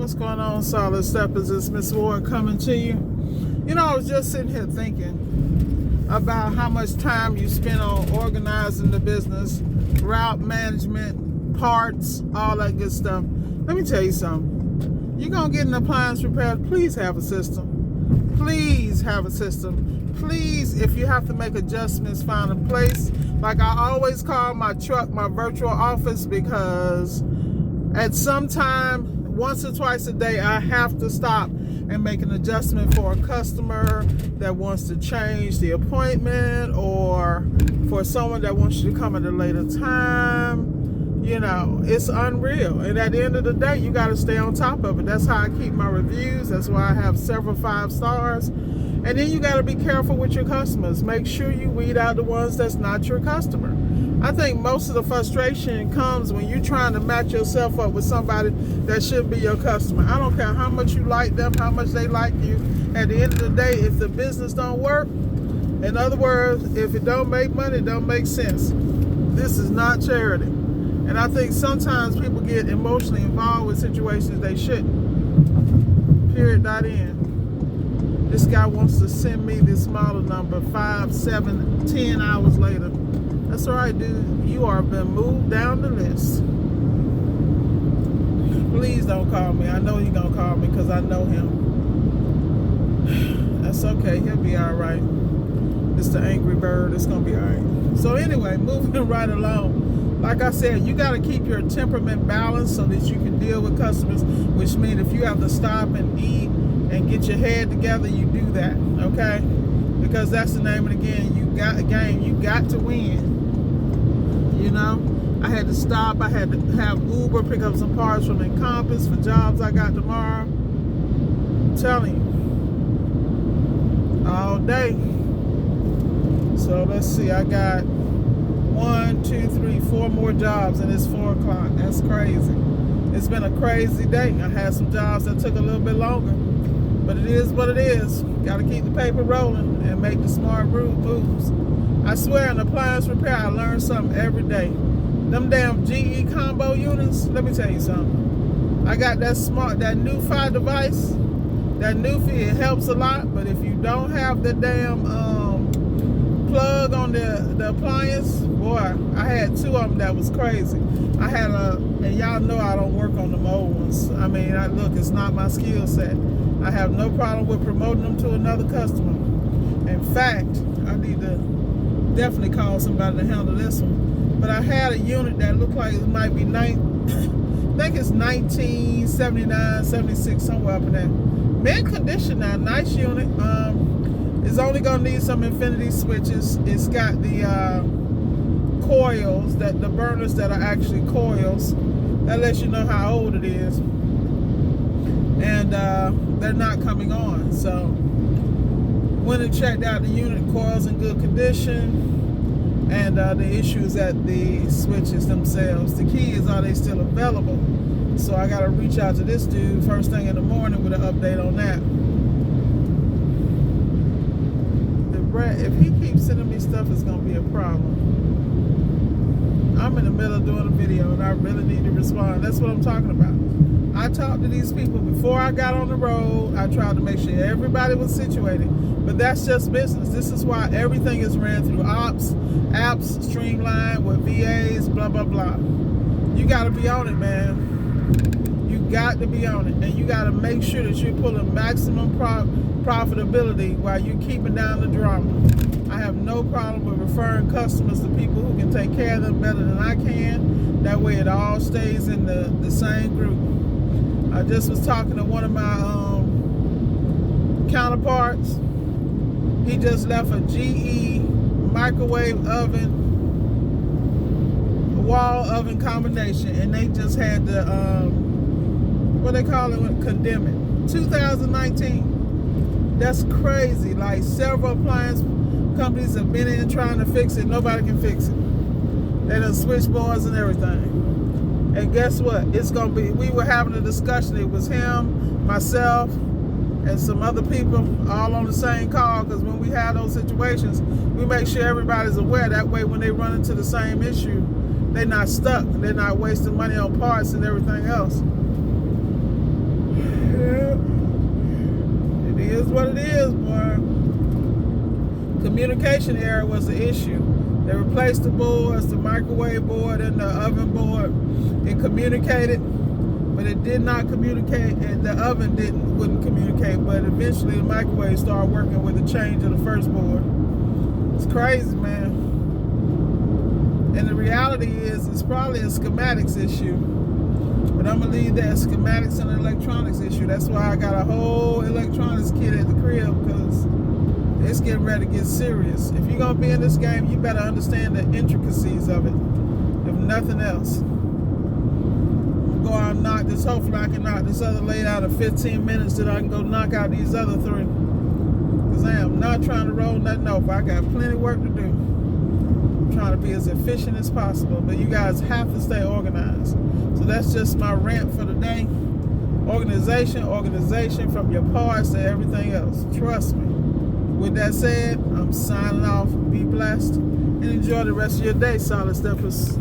What's going on, Solid Steppers? It's Miss Ward coming to you. You know, I was just sitting here thinking about how much time you spend on organizing the business, route management, parts, all that good stuff. Let me tell you something. You're going to get an appliance repair, please have a system. Please have a system. Please, if you have to make adjustments, find a place. Like I always call my truck my virtual office, because at some time, once or twice a day, I have to stop and make an adjustment for a customer that wants to change the appointment, or for someone that wants you to come at a later time. You know, it's unreal. And at the end of the day, you got to stay on top of it. That's how I keep my reviews. That's why I have several 5 stars. And then you got to be careful with your customers. Make sure you weed out the ones that's not your customer. I think most of the frustration comes when you're trying to match yourself up with somebody that should be your customer. I don't care how much you like them, how much they like you. At the end of the day, if the business don't work, in other words, if it don't make money, it don't make sense. This is not charity. And I think sometimes people get emotionally involved with situations they shouldn't. Period. End. This guy wants to send me this model number 5, 7, 10 hours later. That's all right, dude. You are been moved down the list. Please don't call me. I know you're going to call me because I know him. That's okay. He'll be all right. It's the angry bird. It's going to be all right. So anyway, moving right along. Like I said, you got to keep your temperament balanced so that you can deal with customers, which means if you have to stop and eat and get your head together, you do that, okay? Because that's the name of the game. You got a game. You got to win. You know, I had to stop. I had to have Uber pick up some parts from Encompass for jobs I got tomorrow. I'm telling you, all day. So let's see. I got 1, 2, 3, 4 more jobs, and it's 4 o'clock. That's crazy. It's been a crazy day. I had some jobs that took a little bit longer, but it is what it is. Got to keep the paper rolling and make the smart moves. I swear, in appliance repair, I learn something every day. Them damn GE combo units, let me tell you something. I got that new Fi device, that new Fi, it helps a lot, but if you don't have the damn plug on the appliance, boy, I had 2 of them that was crazy. I had and y'all know I don't work on them old ones. I mean, look, it's not my skill set. I have no problem with promoting them to another customer. In fact, I need to definitely call somebody to handle this one. But I had a unit that looked like it might be I think it's 1979, 76, somewhere up in there. Mint condition now, nice unit. It's only gonna need some infinity switches. It's got the coils, the burners that are actually coils. That lets you know how old it is. And they're not coming on. So went and checked out the unit, coils in good condition, and the issues at the switches themselves. The key is, are they still available? So I got to reach out to this dude first thing in the morning with an update on that. If he keeps sending me stuff, it's going to be a problem. I'm in the middle of doing a video and I really need to respond. That's what I'm talking about. I talked to these people before I got on the road. I tried to make sure everybody was situated. But that's just business. This is why everything is ran through apps, streamlined with VAs, blah, blah, blah. You got to be on it, man. You got to be on it. And you got to make sure that you're pulling maximum profitability while you're keeping down the drama. I have no problem with referring customers to people who can take care of them better than I can. That way it all stays in the same group. I just was talking to one of my counterparts. He just left a GE microwave oven, wall oven combination, and they just had the, what they call it, condemn it. 2019. That's crazy. Like, several appliance companies have been in trying to fix it. Nobody can fix it. They done switchboards and everything. And guess what? It's going to be, we were having a discussion. It was him, myself, and some other people all on the same call, because when we have those situations, we make sure everybody's aware. That way, when they run into the same issue, they're not stuck. They're not wasting money on parts and everything else. communication error was the issue. They replaced the boards, the microwave board and the oven board. It communicated, but it did not communicate, and the oven wouldn't communicate. But eventually, the microwave started working with the change of the first board. It's crazy, man. And the reality is, it's probably a schematics issue. But I'm gonna leave that schematics and electronics issue. That's why I got a whole electronics kit at the crib, because it's getting ready to get serious. If you're gonna be in this game, you better understand the intricacies of it, if nothing else. Go out and knock this. Hopefully I can knock this other lady out in 15 minutes, that I can go knock out these other 3. Because I am not trying to roll nothing over. I got plenty of work to do. I'm trying to be as efficient as possible. But you guys have to stay organized. So that's just my rant for the day. Organization from your parts to everything else. Trust me. With that said, I'm signing off. Be blessed and enjoy the rest of your day, Solid Steppers.